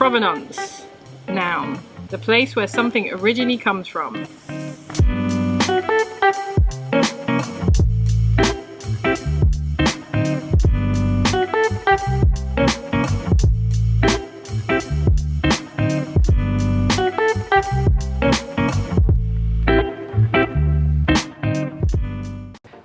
Provenance, noun, the place where something originally comes from.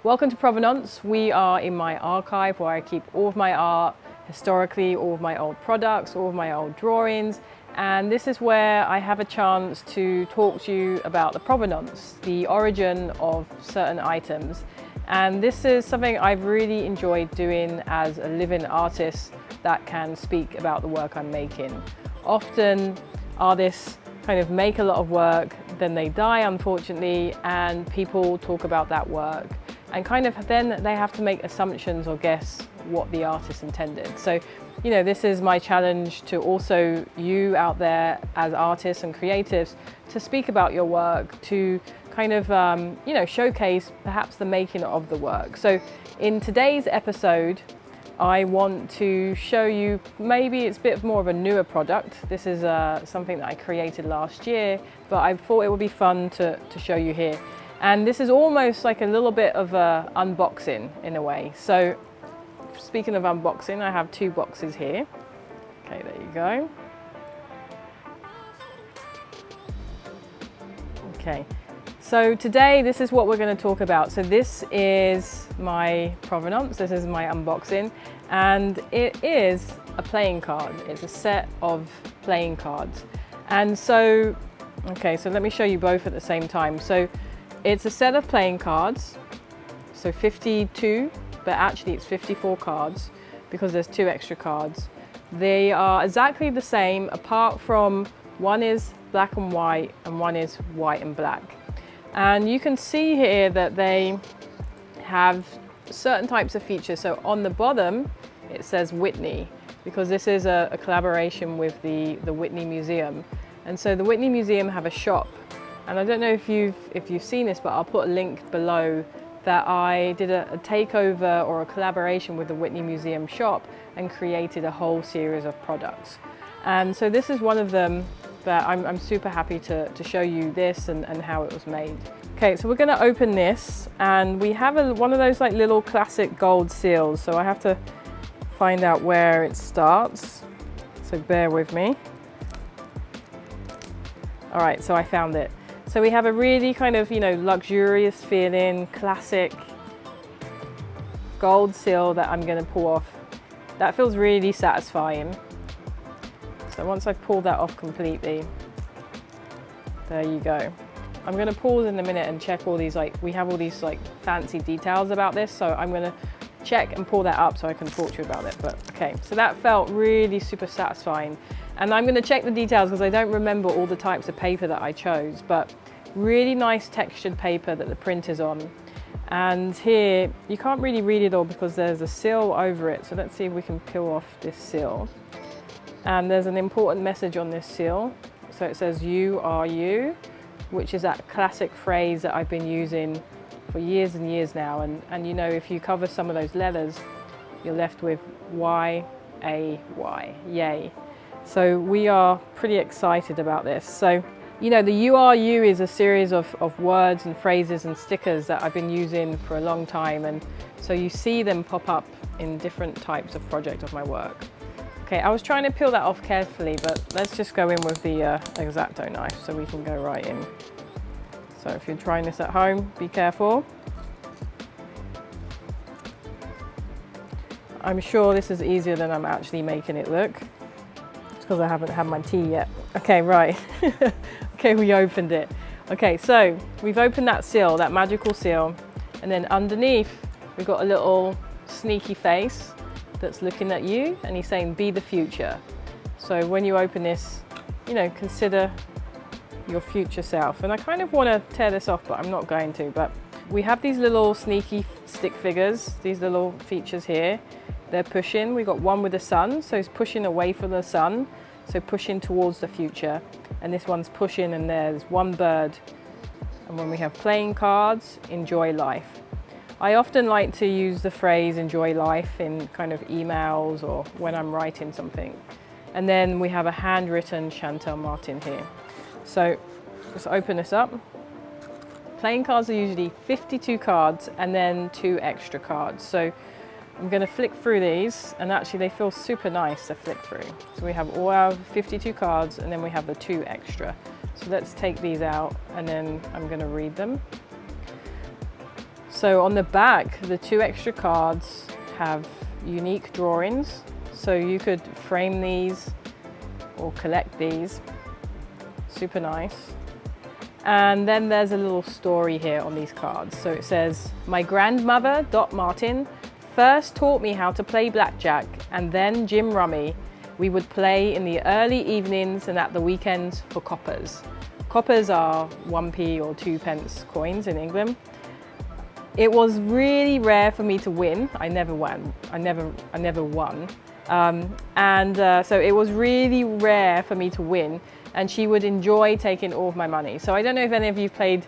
Welcome to Provenance. We are in my archive where I keep all of my art, historically, all of my old products, all of my old drawings. And this is where I have a chance to talk to you about the provenance, the origin of certain items. And this is something I've really enjoyed doing as a living artist that can speak about the work I'm making. Often artists kind of make a lot of work, then they die unfortunately, and people talk about that work. And kind of then they have to make assumptions or guess what the artist intended. So, you know, this is my challenge to also you out there as artists and creatives to speak about your work, to kind of, showcase perhaps the making of the work. So in today's episode, I want to show you, maybe it's a bit more of a newer product. This is something that I created last year, but I thought it would be fun to show you here. And this is almost like a little bit of a unboxing in a way. So speaking of unboxing, I have two boxes here. Okay, there you go. Okay, so today this is what we're going to talk about. So this is my provenance, this is my unboxing, and it is a playing card. It's a set of playing cards. And so, okay, so let me show you both at the same time. So it's a set of playing cards, so 52, but actually it's 54 cards because there's two extra cards. They are exactly the same apart from one is black and white and one is white and black. And you can see here that they have certain types of features. So on the bottom it says Whitney, because this is a collaboration with the Whitney Museum. And so the Whitney Museum have a shop. And I don't know if you've seen this, but I'll put a link below that I did a takeover or a collaboration with the Whitney Museum shop and created a whole series of products. And so this is one of them that I'm super happy to show you this and how it was made. Okay, so we're going to open this, and we have one of those like little classic gold seals. So I have to find out where it starts. So bear with me. All right, so I found it. So we have a really kind of, luxurious feeling, classic gold seal that I'm going to pull off. That feels really satisfying. So once I've pulled that off completely, there you go. I'm going to pause in a minute and check all these, we have all these fancy details about this. So I'm going to check and pull that up so I can talk to you about it. But okay, so that felt really super satisfying. And I'm going to check the details because I don't remember all the types of paper that I chose, but really nice textured paper that the print is on. And here, you can't really read it all because there's a seal over it. So let's see if we can peel off this seal. And there's an important message on this seal. So it says, "You are you," which is that classic phrase that I've been using for years and years now. And if you cover some of those letters, you're left with Y-A-Y, yay. So we are pretty excited about this. So, the "You Are You" is a series of words and phrases and stickers that I've been using for a long time. And so you see them pop up in different types of project of my work. Okay, I was trying to peel that off carefully, but let's just go in with the X-Acto knife so we can go right in. So if you're trying this at home, be careful. I'm sure this is easier than I'm actually making it look. Because I haven't had my tea yet. Okay, right. Okay, we opened it. Okay, so we've opened that seal, that magical seal, and then underneath we've got a little sneaky face that's looking at you, and he's saying, "Be the future." So when you open this, consider your future self. And I kind of want to tear this off, but I'm not going to. But we have these little sneaky stick figures, these little features here. They're pushing. We got one with the sun, so it's pushing away from the sun, so pushing towards the future. And this one's pushing, and there's one bird. And when we have playing cards, enjoy life. I often like to use the phrase enjoy life in kind of emails or when I'm writing something. And then we have a handwritten Shantell Martin here. So let's open this up. Playing cards are usually 52 cards and then 2 extra cards. So I'm going to flick through these, and actually they feel super nice to flick through. So we have all our 52 cards, and then we have the 2 extra. So let's take these out, and then I'm going to read them. So on the back, the 2 extra cards have unique drawings. So you could frame these or collect these. Super nice. And then there's a little story here on these cards. So it says, "My grandmother, Dot Martin, first taught me how to play blackjack and then Jim Rummy. We would play in the early evenings and at the weekends for coppers." Coppers are 1p or 2p coins in England. It was really rare for me to win. I never won. So it was really rare for me to win, and she would enjoy taking all of my money. So I don't know if any of you played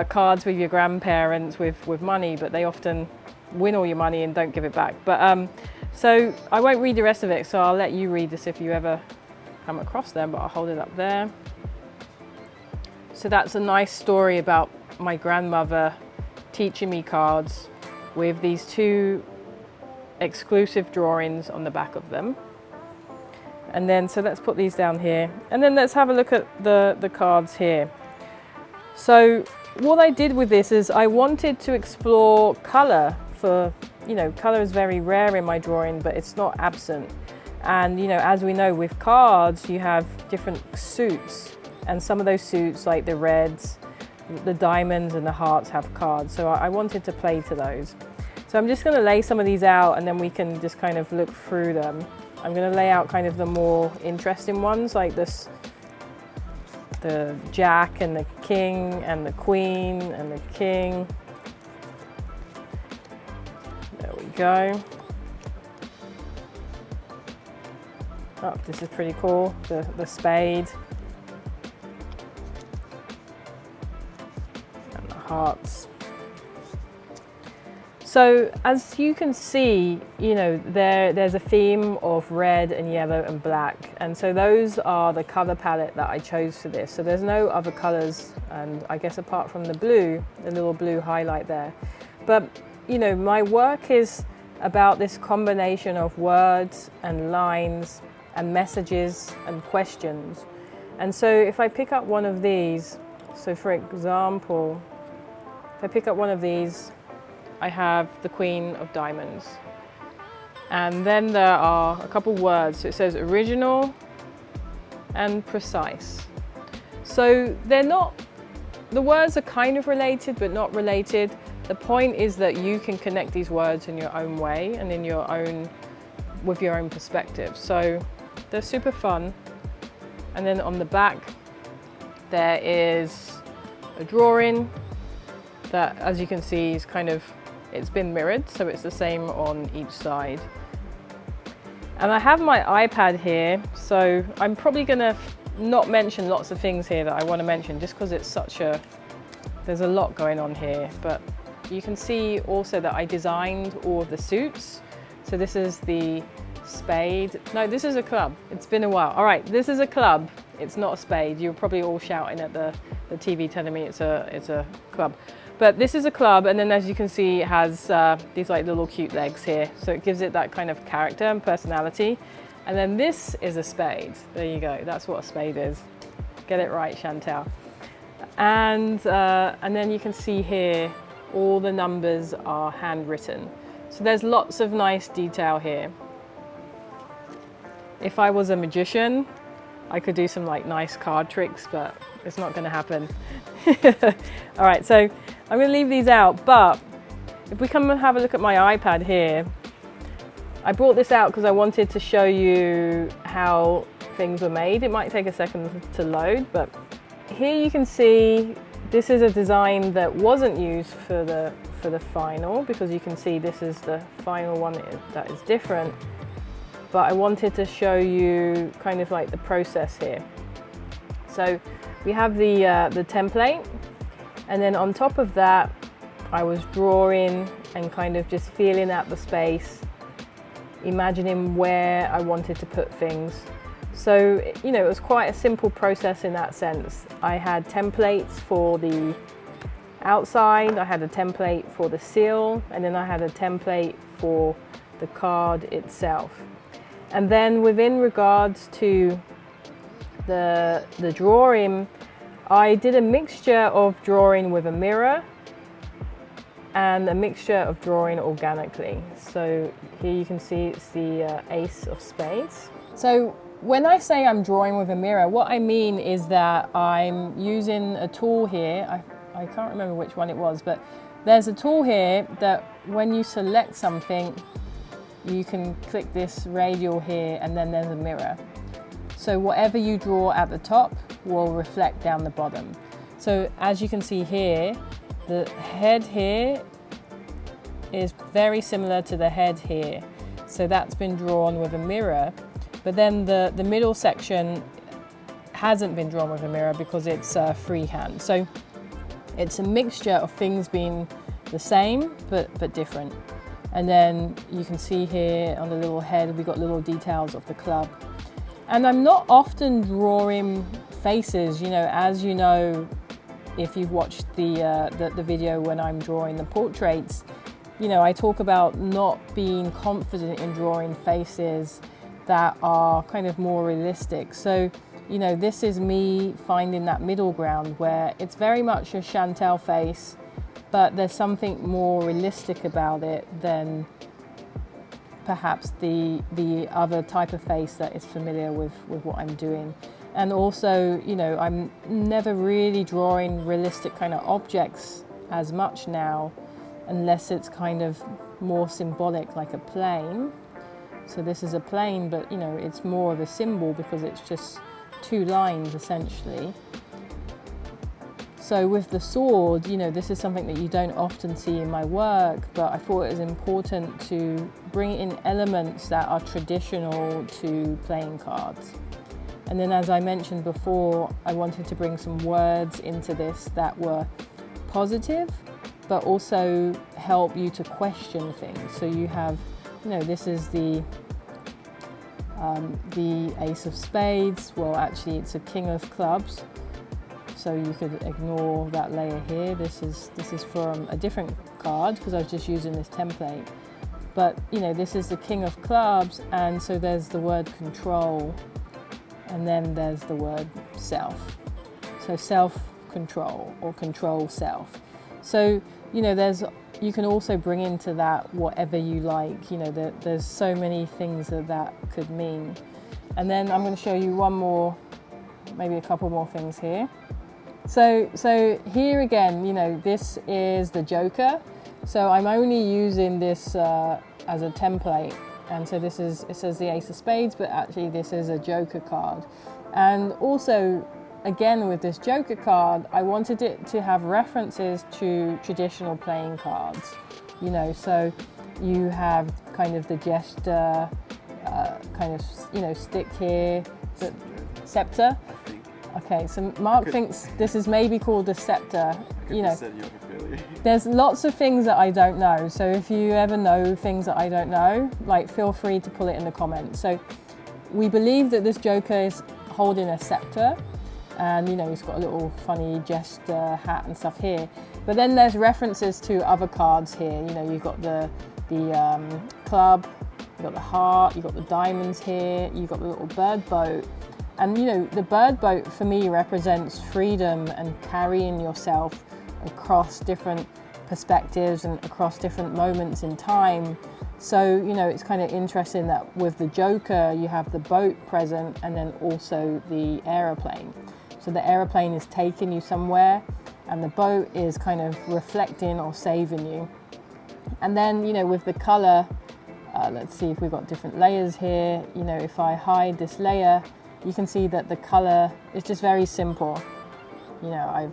cards with your grandparents with money, but they often win all your money and don't give it back. But so I won't read the rest of it, so I'll let you read this if you ever come across them, but I'll hold it up there. So that's a nice story about my grandmother teaching me cards with these 2 exclusive drawings on the back of them. And then, so let's put these down here. And then let's have a look at the cards here. So what I did with this is I wanted to explore color for, you know, color is very rare in my drawing, but it's not absent. And, you know, as we know with cards, you have different suits. And some of those suits, like the reds, the diamonds and the hearts, have cards. So I wanted to play to those. So I'm just going to lay some of these out, and then we can just kind of look through them. I'm going to lay out kind of the more interesting ones, like this, the Jack and the King and the Queen and the King. There we go. Oh, this is pretty cool, the Spade. And the Hearts. So as you can see, you know, there's a theme of red and yellow and black. And so those are the color palette that I chose for this. So there's no other colors, and I guess apart from the blue, the little blue highlight there. But, you know, my work is about this combination of words and lines and messages and questions. And so if I pick up one of these, so for example, if I pick up one of these, I have the Queen of Diamonds. And then there are a couple words. So it says original and precise. So they're not, the words are kind of related, but not related. The point is that you can connect these words in your own way and in your own, with your own perspective. So they're super fun. And then on the back, there is a drawing that, as you can see, is kind of, it's been mirrored, so it's the same on each side. And I have my iPad here, so I'm probably gonna not mention lots of things here that I want to mention, just because it's such a, there's a lot going on here. But you can see also that I designed all of the suits. So this is the spade. No, this is a club. It's been a while. All right, this is a club. It's not a spade. You're probably all shouting at the TV telling me it's a club. But this is a club, and then as you can see, it has these like little cute legs here. So it gives it that kind of character and personality. And then this is a spade. There you go. That's what a spade is. Get it right, Shantell. And then you can see here, all the numbers are handwritten. So there's lots of nice detail here. If I was a magician, I could do some like nice card tricks, but it's not going to happen. All right, so I'm going to leave these out, but if we come and have a look at my iPad here, I brought this out because I wanted to show you how things were made. It might take a second to load, but here you can see this is a design that wasn't used for the final, because you can see this is the final one that is different. But I wanted to show you kind of like the process here. So we have the template, and then on top of that, I was drawing and kind of just feeling out the space, imagining where I wanted to put things. So, you know, it was quite a simple process in that sense. I had templates for the outside, I had a template for the seal, and then I had a template for the card itself. And then within regards to the drawing, I did a mixture of drawing with a mirror and a mixture of drawing organically. So here you can see it's the Ace of Spades. So when I say I'm drawing with a mirror, what I mean is that I'm using a tool here. I can't remember which one it was, but there's a tool here that when you select something, you can click this radial here, and then there's a mirror. So whatever you draw at the top will reflect down the bottom. So as you can see here, the head here is very similar to the head here. So that's been drawn with a mirror, but then the middle section hasn't been drawn with a mirror because it's freehand. So it's a mixture of things being the same, but different. And then you can see here on the little head, we've got little details of the club. And I'm not often drawing faces, you know, as you know, if you've watched the video when I'm drawing the portraits, you know, I talk about not being confident in drawing faces that are kind of more realistic. So, you know, this is me finding that middle ground where it's very much a Shantell face, but there's something more realistic about it than perhaps the other type of face that is familiar with what I'm doing. And also, you know, I'm never really drawing realistic kind of objects as much now, unless it's kind of more symbolic, like a plane. So this is a plane, but you know, it's more of a symbol because it's just two lines essentially. So with the sword, you know, this is something that you don't often see in my work, but I thought it was important to bring in elements that are traditional to playing cards. And then, as I mentioned before, I wanted to bring some words into this that were positive, but also help you to question things. So you have, you know, this is the Ace of Spades. Well, actually, it's a King of Clubs. So you could ignore that layer here. This is from a different card because I was just using this template. But you know, this is the King of Clubs, and so there's the word control, and then there's the word self. So self-control or control self. So you know, you can also bring into that whatever you like. You know, there's so many things that could mean. And then I'm going to show you one more, maybe a couple more things here. So here again, you know, this is the Joker. So I'm only using this as a template. And so it says the Ace of Spades, but actually this is a Joker card. And also, again, with this Joker card, I wanted it to have references to traditional playing cards. You know, so you have kind of the jester, kind of, you know, stick here, the scepter. Okay, so Mark thinks this is maybe called a scepter. You know, there's lots of things that I don't know. So if you ever know things that I don't know, like, feel free to pull it in the comments. So we believe that this Joker is holding a scepter, and you know, he's got a little funny jester hat and stuff here. But then there's references to other cards here. You know, you've got the club, you've got the heart, you've got the diamonds here, you've got the little bird boat. And you know, the bird boat for me represents freedom and carrying yourself across different perspectives and across different moments in time. So, you know, it's kind of interesting that with the Joker, you have the boat present and then also the aeroplane. So the aeroplane is taking you somewhere and the boat is kind of reflecting or saving you. And then, you know, with the color, let's see if we've got different layers here. You know, if I hide this layer, you can see that the color is just very simple. You know,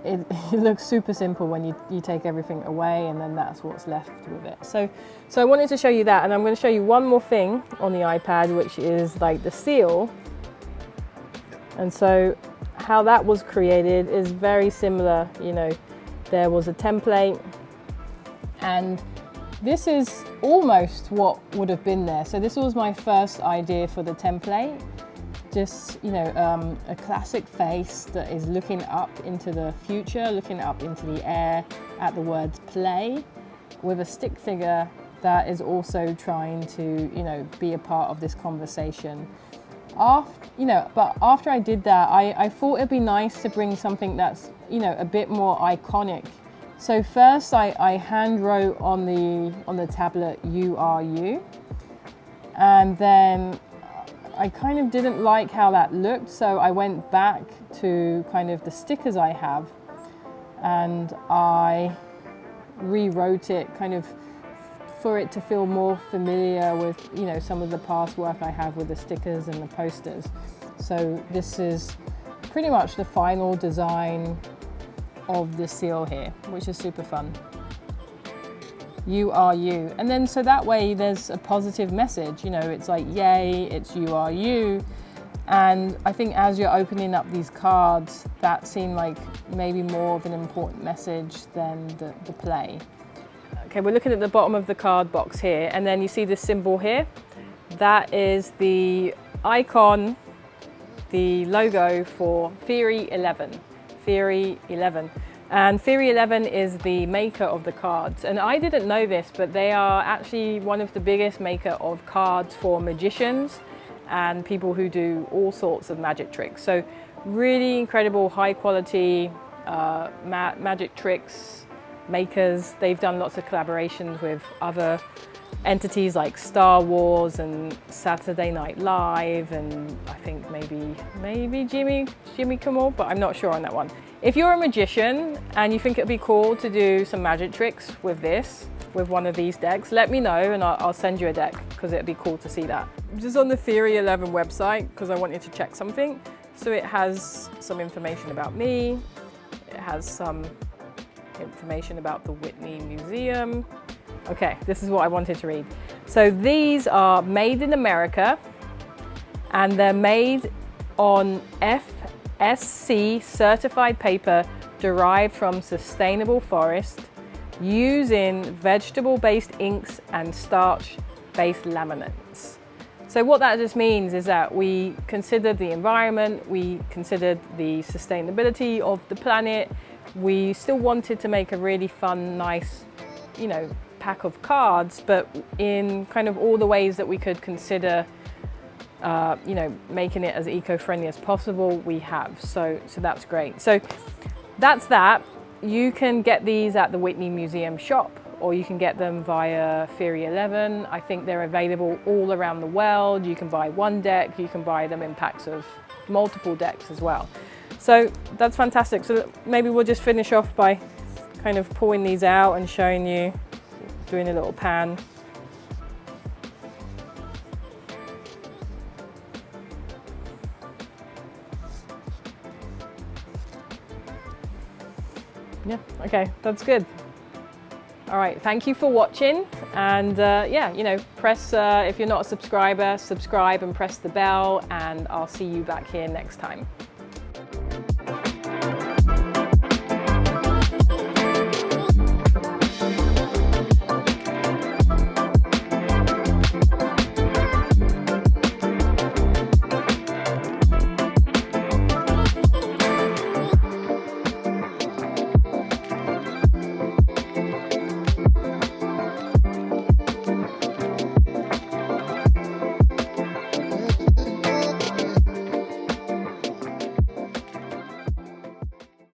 it looks super simple when you take everything away, and then that's what's left with it. So I wanted to show you that, and I'm going to show you one more thing on the iPad, which is like the seal. And so how that was created is very similar. You know, there was a template, and this is almost what would have been there. So this was my first idea for the template. Just, you know, a classic face that is looking up into the future, looking up into the air at the words play, with a stick figure that is also trying to, you know, be a part of this conversation. But after I did that, I thought it'd be nice to bring something that's, you know, a bit more iconic. So first I hand wrote on the tablet, "You are you." And then I kind of didn't like how that looked, so I went back to kind of the stickers I have and I rewrote it kind of for it to feel more familiar with, you know, some of the past work I have with the stickers and the posters. So this is pretty much the final design of the seal here, which is super fun. You are you. And then so that way there's a positive message, you know, it's like, yay, it's you are you. And I think as you're opening up these cards, that seemed like maybe more of an important message than the play. Okay, we're looking at the bottom of the card box here, and then you see this symbol here. That is the icon, the logo for Theory 11. Theory 11. And Theory 11 is the maker of the cards. And I didn't know this, but they are actually one of the biggest maker of cards for magicians and people who do all sorts of magic tricks. So really incredible, high quality magic tricks makers. They've done lots of collaborations with other entities like Star Wars and Saturday Night Live, and I think maybe Jimmy Kimmel, but I'm not sure on that one. If you're a magician and you think it'd be cool to do some magic tricks with one of these decks, let me know and I'll send you a deck, because it'd be cool to see that. Just on the Theory 11 website, because I wanted to check something. So it has some information about me, it has some information about the Whitney Museum. Okay, this is what I wanted to read. So these are made in America, and they're made on FSC certified paper derived from sustainable forest, using vegetable-based inks and starch-based laminates. So what that just means is that we considered the environment, we considered the sustainability of the planet, we still wanted to make a really fun, nice, you know, pack of cards, but in kind of all the ways that we could consider, you know, making it as eco-friendly as possible, we have. So that's great. So that's that. You can get these at the Whitney Museum shop, or you can get them via Theory 11. I think they're available all around the world. You can buy one deck, you can buy them in packs of multiple decks as well. So that's fantastic. So maybe we'll just finish off by kind of pulling these out and showing you, doing a little pan. Yeah, okay, that's good. All right, thank you for watching. And yeah, you know, press, if you're not a subscriber, subscribe and press the bell, and I'll see you back here next time.